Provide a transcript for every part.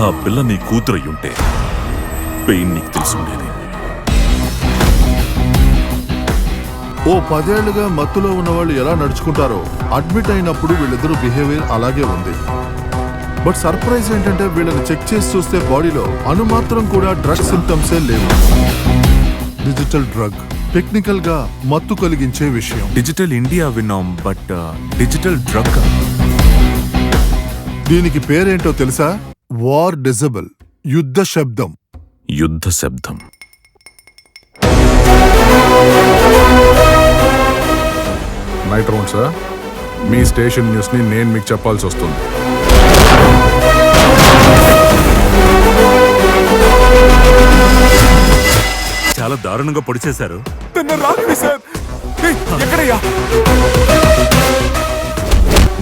ఆ పిల్ల నీ కూతురయ్యుంటే పెయిన్ నీకు తెలుసుండేది. ఓ 10 ఏళ్లుగా మత్తులో ఉన్నవాళ్ళు ఎలా నడుచుకుంటారో అడ్మిట్ అయినప్పుడు వీళ్ళిద్దరూ బిహేవియర్ అలాగే ఉంది. బట్ సర్ప్రైజ్ ఏంటంటే వీళ్ళని చెక్ చేసి చూస్తే బాడీలో అనుమాత్రం కూడా డ్రగ్ సింప్టమ్సే లేవు. డిజిటల్ డ్రగ్ టెక్నికల్ గా మత్తు కలిగించే విషయం. డిజిటల్ ఇండియా విన్నాం, బట్ డిజిటల్ డ్రగ్ దీనికి పేరేంటో తెలుసా? వార్ డిజబుల్, యుద్ధ శబ్దం. యుద్ధ శబ్దం. నైట్ రౌండ్ సార్, మీ స్టేషన్ న్యూస్ ని నేను మీకు చెప్పాల్సి వస్తుంది. చాలా దారుణంగా పొడి చేశారు.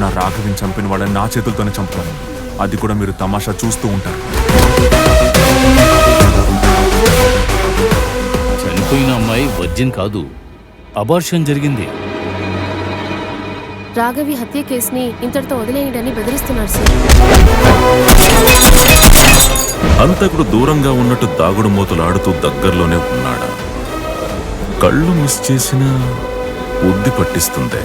నా రాఘవిని చంపిన వాళ్ళని నా చేతులతోనే చంపుతాను. అది కూడా మీరు తమాషా చూస్తూ ఉంటారు. చనిపోయిన అమ్మాయి వర్జిన్ కాదు, అబార్షన్ జరిగింది. రాఘవి హత్య కేసుని ఇంతటితో వదిలేయండి బెదిరిస్తున్నారు సార్. హంతకుడు దూరంగా ఉన్నట్టు దాగుడు మూతలాడుతూ దగ్గరలోనే ఉన్నాడా? కళ్ళు మిస్ చేసినా బుద్ధి పట్టిస్తుందే.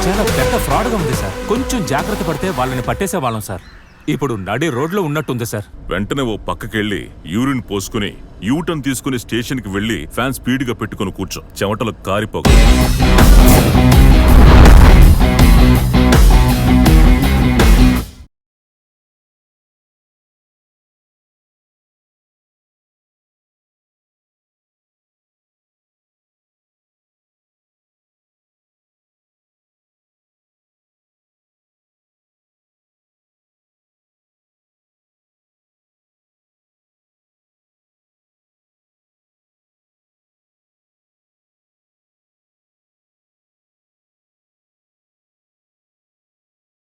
చాలా పెద్ద ఫ్రాడ్గా ఉంది సార్. కొంచెం జాగ్రత్త పడితే వాళ్ళని పట్టేసేవాళ్ళం సార్. ఇప్పుడు నడి రోడ్లో ఉన్నట్టుంది సార్. వెంటనే ఓ పక్కకెళ్ళి యూరిన్ పోసుకుని యూటర్న్ తీసుకుని స్టేషన్కి వెళ్ళి ఫ్యాన్ స్పీడ్గా పెట్టుకుని కూర్చో. చెమటలు కారిపోగలవు.